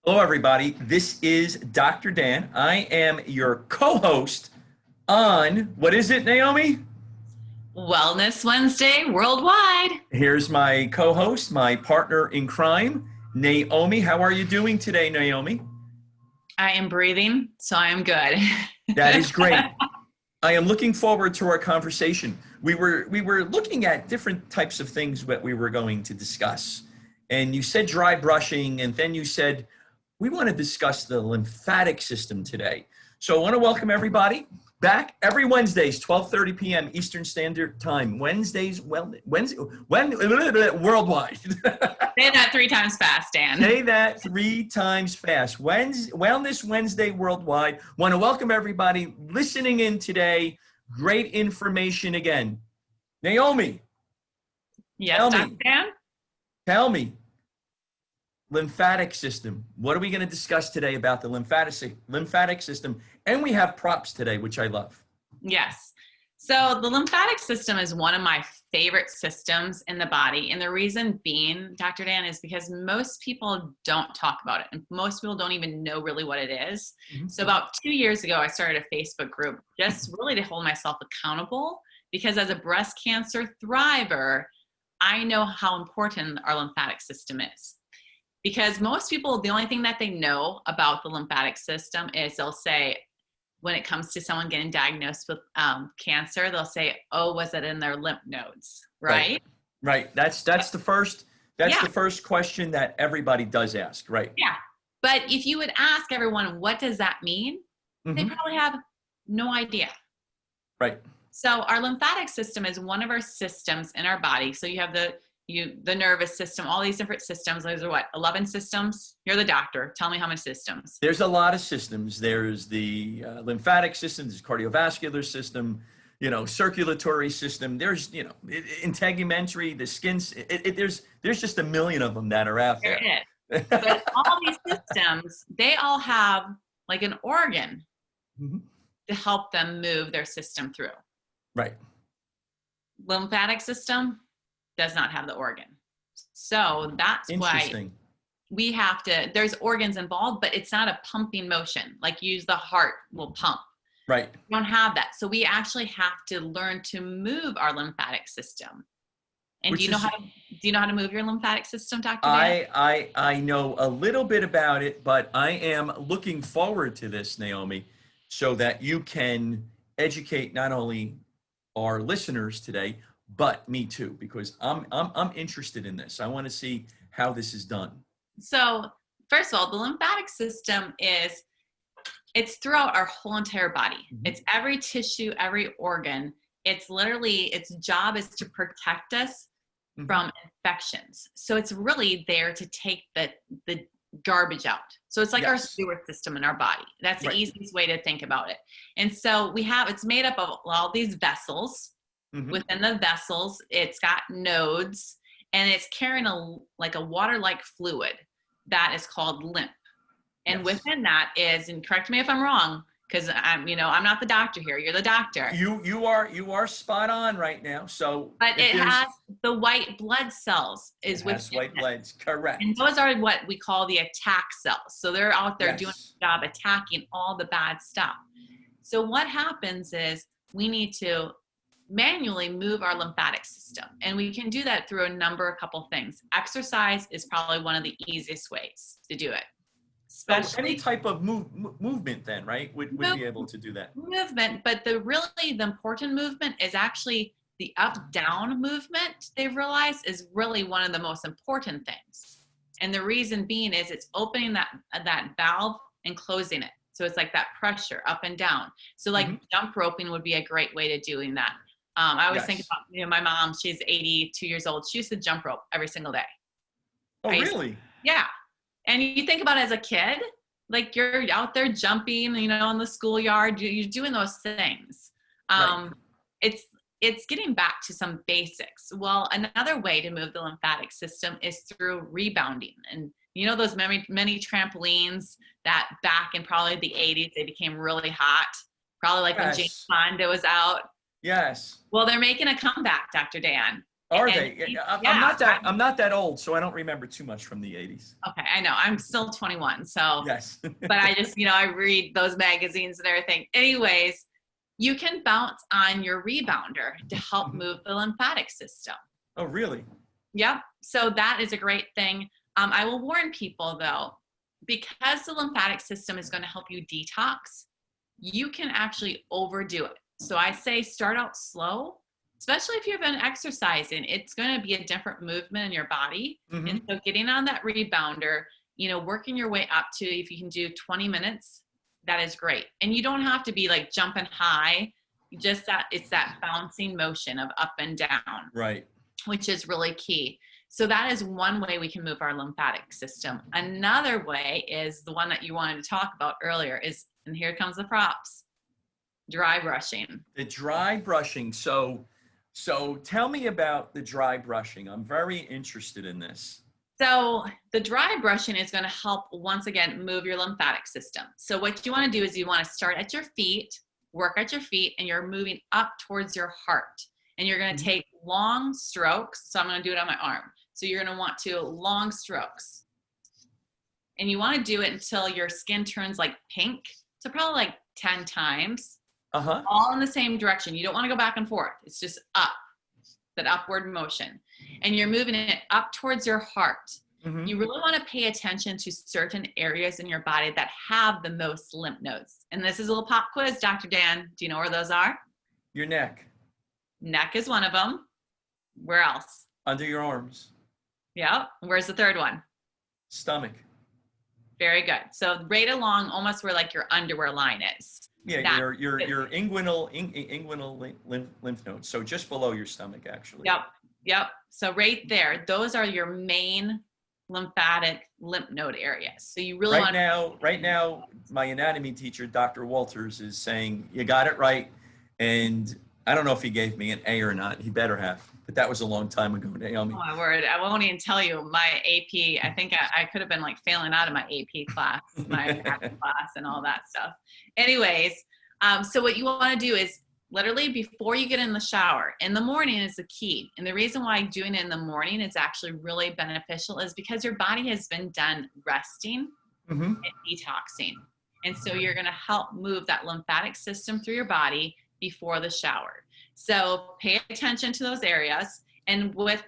Hello, everybody. This is Dr. Dan. I am your co-host on, what is it, Naomi? Wellness Wednesday worldwide. Here's my co-host, my partner in crime, Naomi. How are you doing today, Naomi? I am breathing, so I am good. That is great. I am looking forward to our conversation. We were looking at different types of things that we were going to discuss. And you said dry brushing, and then you said we want to discuss the lymphatic system today. So I want to welcome everybody back every Wednesdays, 12:30 p.m. Eastern Standard Time. Wednesdays, worldwide. Say that 3 times fast, Dan. Say that 3 times fast. Wellness Wednesday worldwide. Want to welcome everybody listening in today. Great information again. Naomi. Yes, Dr. Dan? Tell me. Lymphatic system. What are we going to discuss today about the lymphatic system? And we have props today, which I love. Yes. So the lymphatic system is one of my favorite systems in the body. And the reason being, Dr. Dan, is because most people don't talk about it. And most people don't even know really what it is. Mm-hmm. So about 2 years ago, I started a Facebook group just really to hold myself accountable. Because as a breast cancer thriver, I know how important our lymphatic system is. Because most people, the only thing that they know about the lymphatic system is they'll say, when it comes to someone getting diagnosed with cancer, they'll say, "Oh, was it in their lymph nodes?" Right? Right. That's the first the first question that everybody does ask. Right. Yeah. But if you would ask everyone, what does that mean? Mm-hmm. They probably have no idea. Right. So our lymphatic system is one of our systems in our body. So you have the nervous system, all these different systems. Those are what, 11 systems? You're the doctor. Tell me how many systems. There's a lot of systems. There's the lymphatic system, there's cardiovascular system, circulatory system. There's, integumentary, the skin. There's just a million of them that are out there. But all these systems, they all have like an organ to help them move their system through. Right. Lymphatic system does not have the organ. So that's why we have to, there's organs involved, but it's not a pumping motion. Like the heart will pump. Right. We don't have that. So we actually have to learn to move our lymphatic system. And do you know how to move your lymphatic system, Dr. Dan? I know a little bit about it, but I am looking forward to this, Naomi, so that you can educate not only our listeners today, but me too, because I'm interested in this. I want to see how this is done. So first of all, the lymphatic system it's throughout our whole entire body. Mm-hmm. It's every tissue, every organ. It's literally, its job is to protect us from infections. So it's really there to take the garbage out. So it's like our sewer system in our body. That's the easiest way to think about it. And so it's made up of all these vessels. Mm-hmm. Within the vessels, it's got nodes, and it's carrying a water-like fluid that is called lymph. And within that is, and correct me if I'm wrong, because I'm not the doctor here. You're the doctor. You are spot on right now. So, but it has the white blood cells white bloods, correct. And those are what we call the attack cells. So they're out there doing a job attacking all the bad stuff. So what happens is we need to manually move our lymphatic system. And we can do that through a couple things. Exercise is probably one of the easiest ways to do it. Especially any type of movement then, right? Would be able to do that. Movement, but the important movement is actually the up-down movement. They've realized is really one of the most important things. And the reason being is it's opening that valve and closing it. So it's like that pressure up and down. So jump roping would be a great way to doing that. I always think about, my mom, she's 82 years old. She used to jump rope every single day. Oh, really? Yeah. And you think about it as a kid, like you're out there jumping, in the schoolyard, you're doing those things. It's getting back to some basics. Well, another way to move the lymphatic system is through rebounding. And those many trampolines that back in probably the 80s, they became really hot. Probably when James Fonda was out. Yes. Well, they're making a comeback, Dr. Dan. Are And they? yeah, I'm not that old, so I don't remember too much from the 80s. okay, I know. I'm still 21, so Yes. but I just, I read those magazines and everything. Anyways, you can bounce on your rebounder to help move the lymphatic system. Oh, really? Yep. So that is a great thing. I will warn people though, because the lymphatic system is going to help you detox, you can actually overdo it. So I say start out slow, especially if you've been exercising. It's going to be a different movement in your body. Mm-hmm. And so getting on that rebounder, working your way up to, if you can do 20 minutes, that is great. And you don't have to be like jumping high, just that it's that bouncing motion of up and down. Right. Which is really key. So that is one way we can move our lymphatic system. Another way is the one that you wanted to talk about earlier is, and here comes the props, dry brushing. The dry brushing. So tell me about the dry brushing. I'm very interested in this. So the dry brushing is going to help, once again, move your lymphatic system. So what you want to do is you want to start at your feet, work at your feet, and you're moving up towards your heart. And you're going to take long strokes. So I'm going to do it on my arm. So you're going to want to long strokes. And you want to do it until your skin turns like pink. So probably like 10 times. Uh-huh. All in the same direction. You don't want to go back and forth. It's just up, that upward motion. And you're moving it up towards your heart. Mm-hmm. You really want to pay attention to certain areas in your body that have the most lymph nodes. And this is a little pop quiz, Dr. Dan. Do you know where those are? Your neck. Neck is one of them. Where else? Under your arms. Yeah. Where's the third one? Stomach. Very good. So right along almost where like your underwear line is. Yeah, your inguinal lymph nodes. So just below your stomach, actually. Yep. So right there, those are your main lymphatic lymph node areas. So you really right now, my anatomy teacher, Dr. Walters, is saying you got it right, and I don't know if he gave me an A or not. He better have, but that was a long time ago, Naomi. Oh my word. I won't even tell you my AP. I think I could have been like failing out of my AP class, my class and all that stuff. Anyways, so what you want to do is literally before you get in the shower, in the morning is the key. And the reason why doing it in the morning is actually really beneficial is because your body has been done resting and detoxing. And so you're going to help move that lymphatic system through your body before the shower. So pay attention to those areas. And with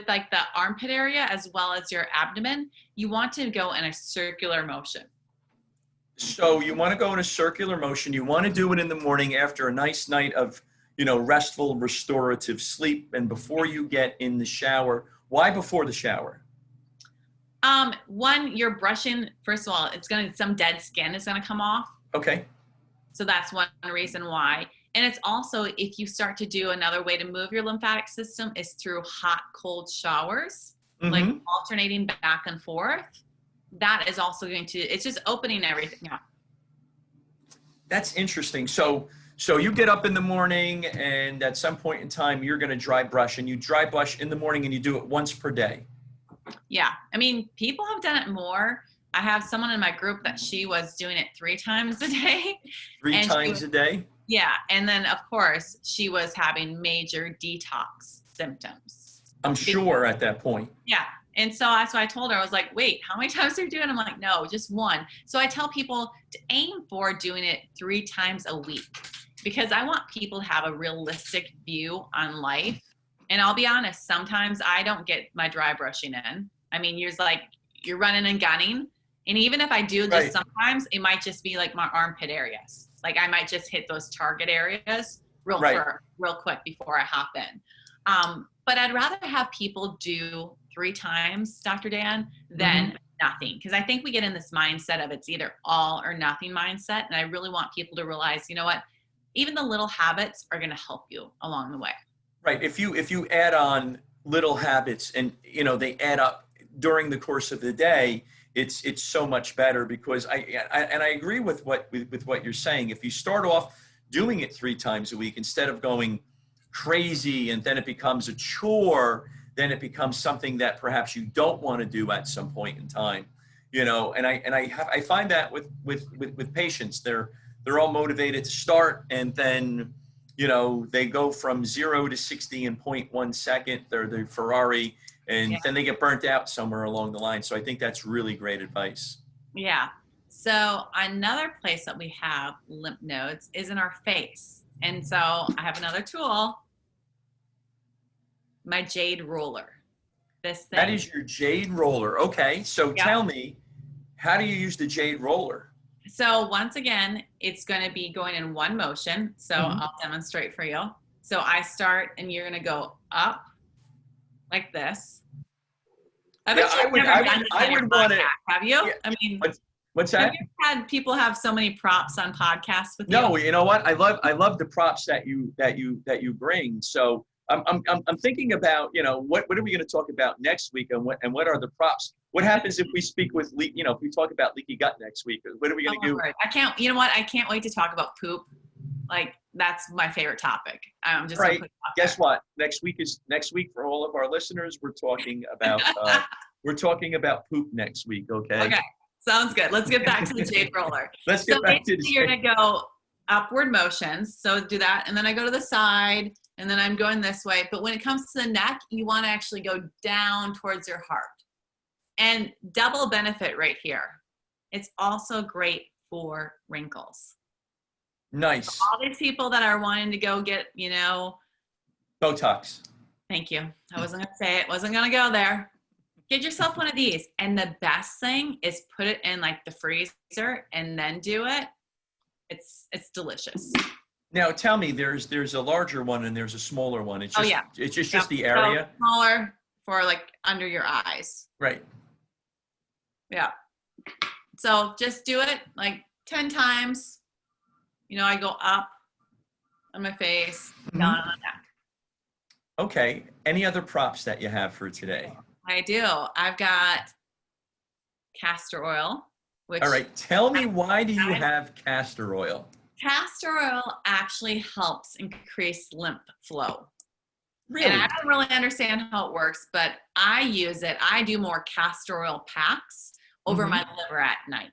like the armpit area as well as your abdomen, you want to go in a circular motion. So you want to go in a circular motion. You want to do it in the morning after a nice night of, restful, restorative sleep and before you get in the shower. Why before the shower? One, you're brushing, first of all, some dead skin is going to come off. Okay. So that's one reason why. And it's also, if you start to do another way to move your lymphatic system is through hot, cold showers, like alternating back and forth. That is also it's just opening everything. Yeah. That's interesting. So you get up in the morning and at some point in time, you're going to dry brush, and you dry brush in the morning and you do it once per day. Yeah. I mean, people have done it more. I have someone in my group that she was doing it 3 times a day. Three times a day? Yeah. And then of course she was having major detox symptoms. I'm sure at that point. Yeah. And so that's why I told her, I was like, wait, how many times are you doing? I'm like, no, just 1. So I tell people to aim for doing it 3 times a week because I want people to have a realistic view on life. And I'll be honest, sometimes I don't get my dry brushing in. I mean, you're running and gunning. And even if I do just sometimes, it might just be like my armpit areas. Like I might just hit those target areas real quick before I hop in. But I'd rather have people do 3 times, Dr. Dan, than nothing. Because I think we get in this mindset of it's either all or nothing mindset. And I really want people to realize, you know what, even the little habits are going to help you along the way. Right. If you add on little habits and, they add up during the course of the day, it's so much better because I agree with what you're saying. If you start off doing it 3 times a week instead of going crazy and then it becomes a chore, then it becomes something that perhaps you don't want to do at some point in time, and I find that with patients, they're all motivated to start, and then you know, they go from 0 to 60 in 0.1 second. They're the Ferrari, and Yeah. then they get burnt out somewhere along the line. So I think that's really great advice. Yeah. So another place that we have lymph nodes is in our face. And so I have another tool, my jade roller. This thing. That is your jade roller. Okay, so Yep. tell me, how do you use the jade roller? So once again, it's going to be going in one motion. So I'll demonstrate for you. So I start and you're going to go up like this. I bet you've never done this on your podcast, have you? Yeah, I mean, what's that? have you had people have so many props on podcasts with you? No, you know what? I love the props that you bring. So I'm thinking about, you know, what are we going to talk about next week, and what are the props? What happens if we speak with if we talk about leaky gut next week? What are we going to do? Lord. I can't. You know what? I can't wait to talk about poop. Like, that's my favorite topic. I'm just right. Guess what? Next week for all of our listeners. We're talking about poop next week. Okay. Okay. Sounds good. Let's get back to the jade roller. Let's get back to the jade. You're going to go upward motions. So do that. And then I go to the side, and then I'm going this way. But when it comes to the neck, you want to actually go down towards your heart. And double benefit right here. It's also great for wrinkles. Nice. So all these people that are wanting to go get, Botox. Thank you. I wasn't going to say it. Wasn't going to go there. Get yourself one of these. And the best thing is put it in like the freezer and then do it. It's delicious. Now tell me, there's a larger one and there's a smaller one. It's just, it's just the area. So smaller for like under your eyes. Right. Yeah. So just do it like 10 times. I go up on my face, down on the neck. Okay. Any other props that you have for today? I do. I've got castor oil. All right. Tell me, why do you have castor oil? Castor oil actually helps increase lymph flow. Really? And I don't really understand how it works, but I use it. I do more castor oil packs over my liver at night.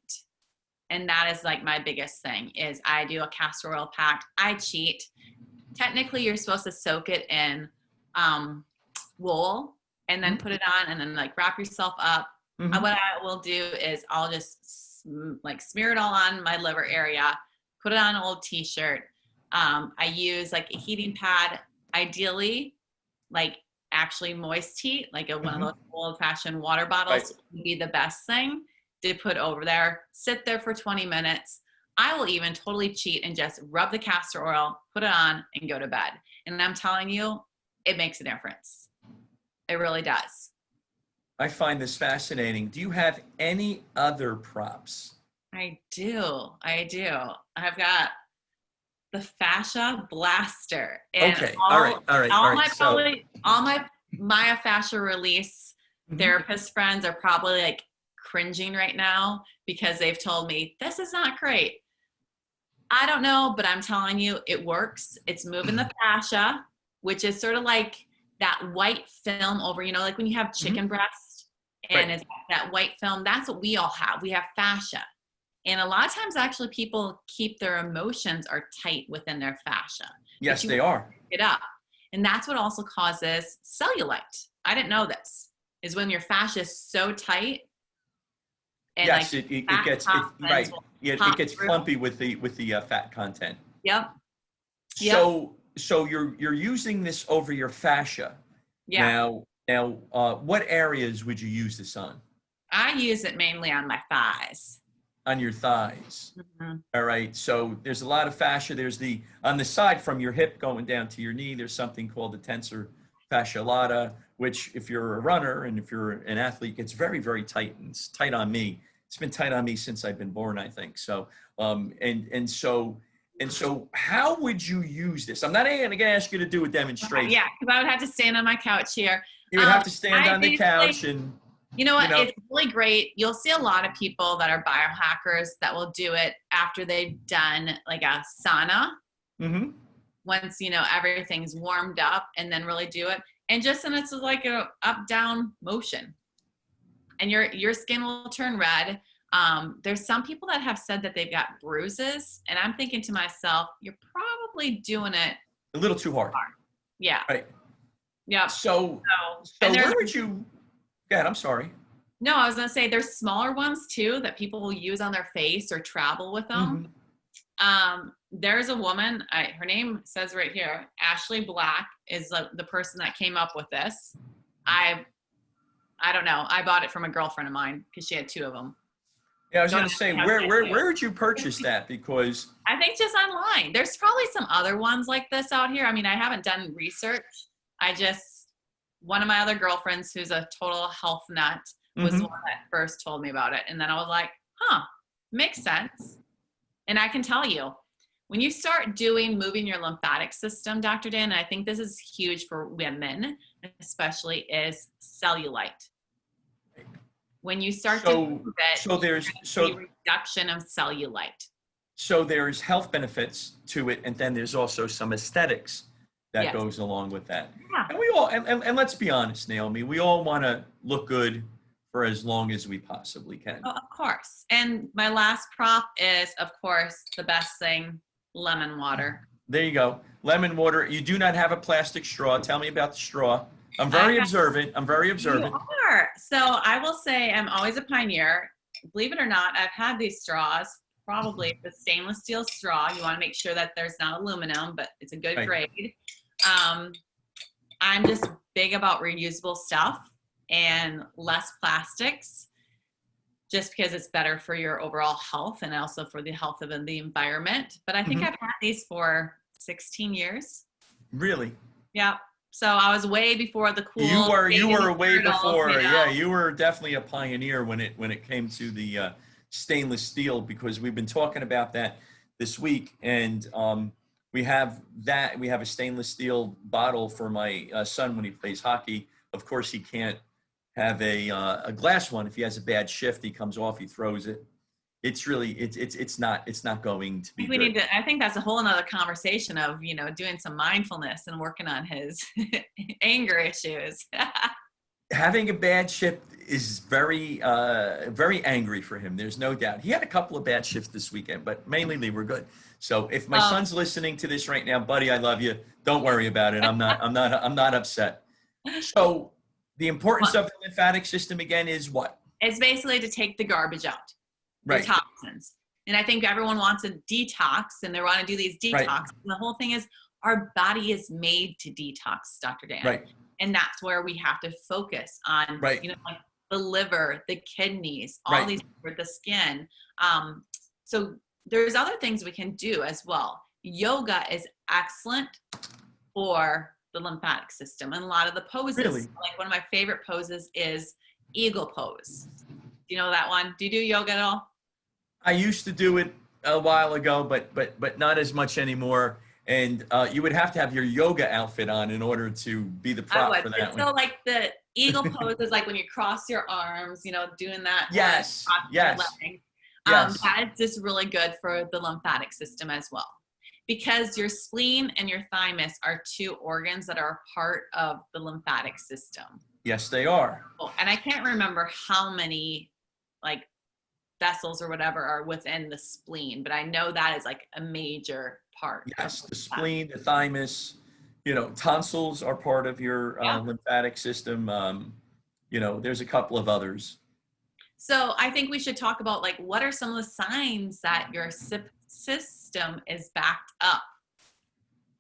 And that is like my biggest thing is I do a castor oil pack. I cheat. Technically, you're supposed to soak it in wool and then put it on and then like wrap yourself up. What I will do is I'll just like smear it all on my liver area, put it on an old t-shirt. I use like a heating pad, ideally like actually moist heat, like one of those old fashioned water bottles would be the best thing to put over there. Sit there for 20 minutes. I will even totally cheat and just rub the castor oil, put it on, and go to bed. And I'm telling you, it makes a difference. It really does. I find this fascinating. Do you have any other props? I do. I've got the fascia blaster. And okay. All right. All my myofascia release therapist friends are probably like cringing right now because they've told me this is not great. I don't know, but I'm telling you, it works. It's moving the fascia, which is sort of like that white film over, like when you have chicken breast and it's that white film. That's what we all have. We have fascia. And a lot of times actually people keep their emotions are tight within their fascia. Yes, they are. It up. And that's what also causes cellulite. I didn't know this, is when your fascia is so tight. And yes, like it gets right. Yeah, it gets clumpy with the fat content. Yep. So you're using this over your fascia. Yeah. Now, what areas would you use this on? I use it mainly on my thighs. On your thighs. All right. So there's a lot of fascia. There's on the side from your hip going down to your knee, there's something called the tensor fascia lata, which if you're a runner and if you're an athlete, gets very, very tight. And it's tight on me. It's been tight on me since I've been born, I think. So, so how would you use this? I'm not going to ask you to do a demonstration. Yeah, because I would have to stand on my couch here. You would have to stand on the couch and... You know what? It's really great. You'll see a lot of people that are biohackers that will do it after they've done like a sauna. Once, everything's warmed up and then really do it. And it's like a up-down motion. And your skin will turn red. There's some people that have said that they've got bruises. And I'm thinking to myself, you're probably doing it A little too hard. Yeah. Right. Yeah. So and where would you, go ahead, I'm sorry. No, I was going to say there's smaller ones too that people will use on their face or travel with them. There's a woman, her name says right here, Ashley Black is the person that came up with this. I don't know. I bought it from a girlfriend of mine because she had 2 of them. Yeah, I was going to say, where did you purchase that? Because I think just online. There's probably some other ones like this out here. I mean, I haven't done research. One of my other girlfriends who's a total health nut was the one that first told me about it. And then I was like, makes sense. And I can tell you, when you start moving your lymphatic system, Dr. Dan, and I think this is huge for women, especially, is cellulite. When you start to move it, there's reduction of cellulite. So there's health benefits to it, and then there's also some aesthetics that goes along with that. Yeah. And we all, and let's be honest, Naomi, we all want to look good for as long as we possibly can. Oh, of course. And my last prop is, of course, the best thing, lemon water. There you go. Lemon water. You do not have a plastic straw. Tell me about the straw. I'm very observant. You are. So I will say I'm always a pioneer. Believe it or not, I've had these straws, probably the stainless steel straw. You want to make sure that there's not aluminum, but it's a good grade. I'm just big about reusable stuff and less plastics, just because it's better for your overall health and also for the health of the environment. But I think I've had these for 16 years. Really? Yeah. So I was way before the cool. You were way before. You know? Yeah, you were definitely a pioneer when it came to the stainless steel, because we've been talking about that this week, and we have a stainless steel bottle for my son when he plays hockey. Of course, he can't have a glass one. If he has a bad shift, he comes off, he throws it. It's really, it's not going to be good. I think that's a whole another conversation of, doing some mindfulness and working on his anger issues. Having a bad shift is very, very angry for him. There's no doubt. He had a couple of bad shifts this weekend, but mainly they were good. So if my son's listening to this right now, buddy, I love you. Don't worry about it. I'm not upset. So the importance of the lymphatic system again is what? It's basically to take the garbage out. Right. The toxins. And I think everyone wants a detox and they want to do these detox. Right. And the whole thing is our body is made to detox, Dr. Dan. Right. And that's where we have to focus on, like the liver, the kidneys, all these, the skin. So there's other things we can do as well. Yoga is excellent for the lymphatic system. And a lot of the poses, like one of my favorite poses is eagle pose. Do you know that one? Do you do yoga at all? I used to do it a while ago, but not as much anymore. And you would have to have your yoga outfit on in order to be the prop for that one. So like the eagle pose is like when you cross your arms, doing that. Yes. Yes. That is just really good for the lymphatic system as well. Because your spleen and your thymus are 2 organs that are part of the lymphatic system. Yes, they are. And I can't remember how many like vessels or whatever are within the spleen, but I know that is like a major part. Yes, the spleen, the thymus, tonsils are part of your lymphatic system. There's a couple of others. So I think we should talk about like what are some of the signs that your system is backed up.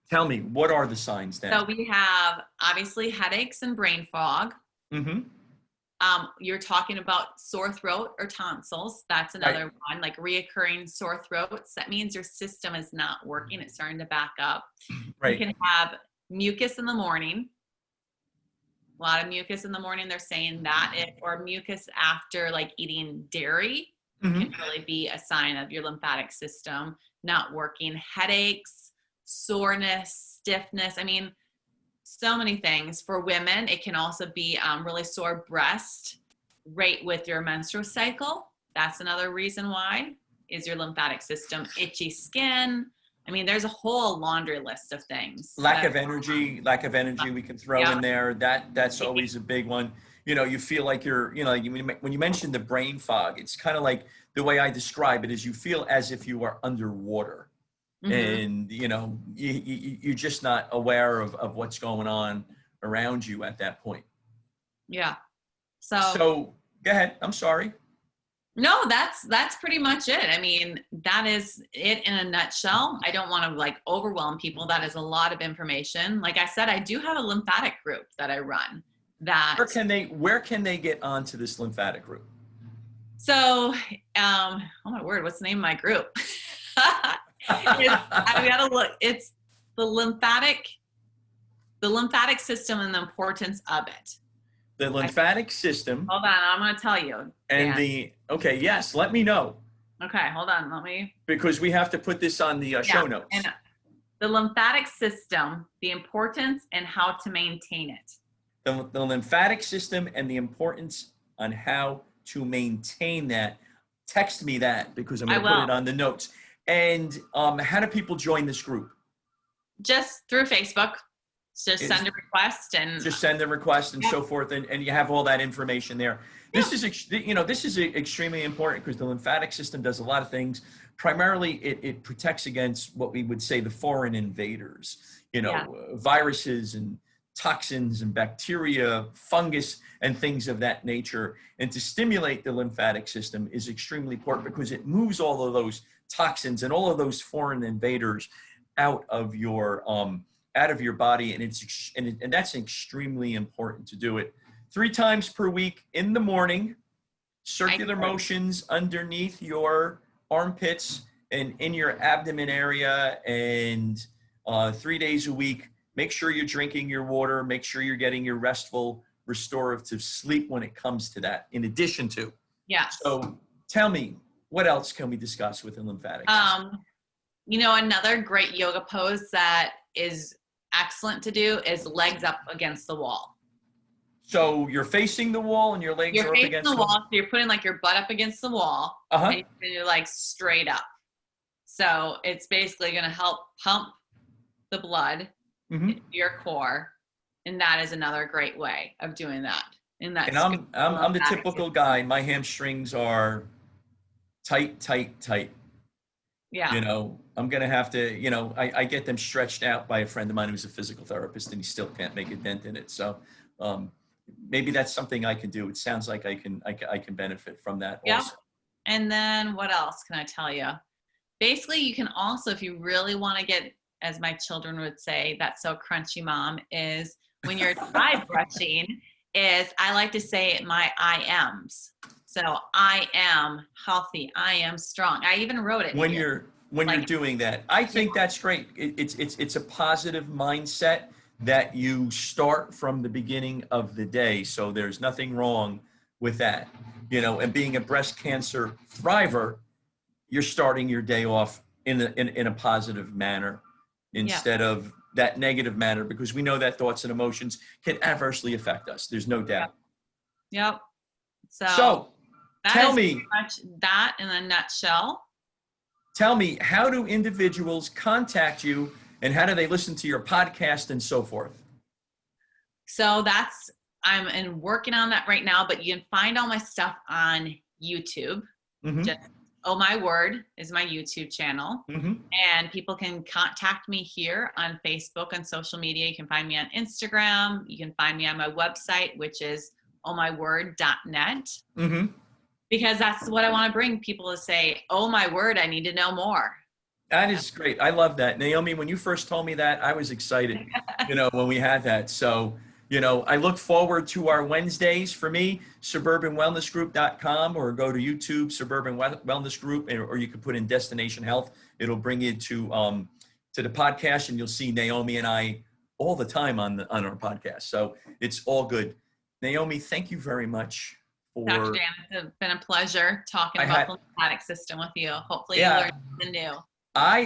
Tell me, what are the signs then? So we have obviously headaches and brain fog. You're talking about sore throat or tonsils. That's another one, like reoccurring sore throats. That means your system is not working. It's starting to back up. You can have mucus in the morning. A lot of mucus in the morning. They're saying that or mucus after like eating dairy can really be a sign of your lymphatic system not working. Headaches, soreness, stiffness. I mean, so many things. For women, it can also be really sore breast right with your menstrual cycle. That's another reason why, is your lymphatic system. Itchy skin. I mean, there's a whole laundry list of things. Lack of energy we can throw in there. That's always a big one. You feel like when you mentioned the brain fog, it's kind of like the way I describe it is you feel as if you are underwater. and you're just not aware of what's going on around you at that point. Yeah. So go ahead. I'm sorry. No, that's pretty much it. I mean, that is it in a nutshell. I don't want to like overwhelm people. That is a lot of information. Like I said, I do have a lymphatic group that I run. Where can they get onto this lymphatic group? So, oh my word, what's the name of my group? I gotta look. It's the lymphatic system and the importance of it. The lymphatic system. Hold on, I'm going to tell you. And okay, yes, let me know. Okay, hold on, because we have to put this on the show notes. And the lymphatic system, the importance and how to maintain it. The lymphatic system and the importance on how to maintain that. Text me that because I'm going to put it on the notes. And how do people join this group? Just through Facebook. Just send a request and so forth, and you have all that information there. This is extremely important because the lymphatic system does a lot of things. Primarily, it protects against what we would say the foreign invaders, viruses and toxins and bacteria, fungus, and things of that nature. And to stimulate the lymphatic system is extremely important because it moves all of those toxins and all of those foreign invaders out of your body, and that's extremely important to do it 3 times per week in the morning, circular motions underneath your armpits and in your abdomen area, and 3 days a week. Make sure you're drinking your water. Make sure you're getting your restful, restorative sleep when it comes to that, in addition to. Yes. So tell me, what else can we discuss with the lymphatic system? Another great yoga pose that is excellent to do is legs up against the wall. So you're facing the wall and your legs are up against the wall. So you're putting like your butt up against the wall, and you're like straight up. So it's basically going to help pump the blood into your core, and that is another great way of doing that. And I'm the typical guy. My hamstrings are tight. Yeah. I'm going to have to, I get them stretched out by a friend of mine who's a physical therapist, and he still can't make a dent in it. So maybe that's something I can do. It sounds like I can benefit from that also. And then what else can I tell you? Basically, you can also, if you really want to get, as my children would say, that's so crunchy, mom, is when you're dry brushing, I like to say my I ams. So I am healthy. I am strong. I even wrote it. When you're doing that, I think that's great. It's a positive mindset that you start from the beginning of the day. So there's nothing wrong with that, and being a breast cancer thriver, you're starting your day off in a positive manner instead of that negative manner, because we know that thoughts and emotions can adversely affect us. There's no doubt. Yep. So tell me, pretty much that in a nutshell. Tell me, how do individuals contact you, and how do they listen to your podcast and so forth? So I'm working on that right now, but you can find all my stuff on YouTube. Just Oh My Word is my YouTube channel. And people can contact me here on Facebook, on social media. You can find me on Instagram. You can find me on my website, which is ohmyword.net. Because that's what I want to bring people to say, oh my word, I need to know more. That is great. I love that. Naomi, when you first told me that, I was excited, when we had that. So, I look forward to our Wednesdays. For me, suburbanwellnessgroup.com, or go to YouTube, Suburban Wellness Group, or you can put in Destination Health. It'll bring you to the podcast, and you'll see Naomi and I all the time on our podcast. So it's all good. Naomi, thank you very much. Dr. Dan, it's been a pleasure talking about the lymphatic system with you. Hopefully you learned something new.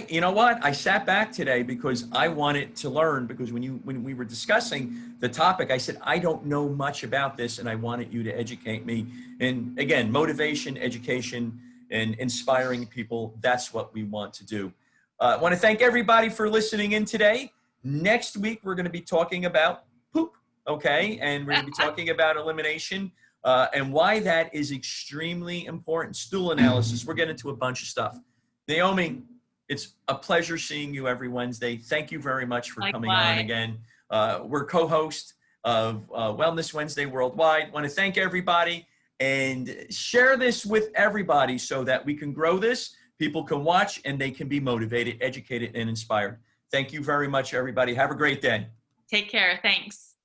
You know what? I sat back today because I wanted to learn, because when we were discussing the topic, I said, I don't know much about this, and I wanted you to educate me. And again, motivation, education, and inspiring people, that's what we want to do. I want to thank everybody for listening in today. Next week, we're going to be talking about poop, okay? And we're going to be talking about elimination. And why that is extremely important. Stool analysis. We're getting into a bunch of stuff. Naomi, It's a pleasure seeing you every Wednesday. Thank you very much for coming on Likewise. again. We're co-host of Wellness Wednesday Worldwide. Want to thank everybody and share this with everybody so that we can grow this. People can watch and they can be motivated, educated, and inspired. Thank you very much, everybody. Have a great day. Take care. Thanks.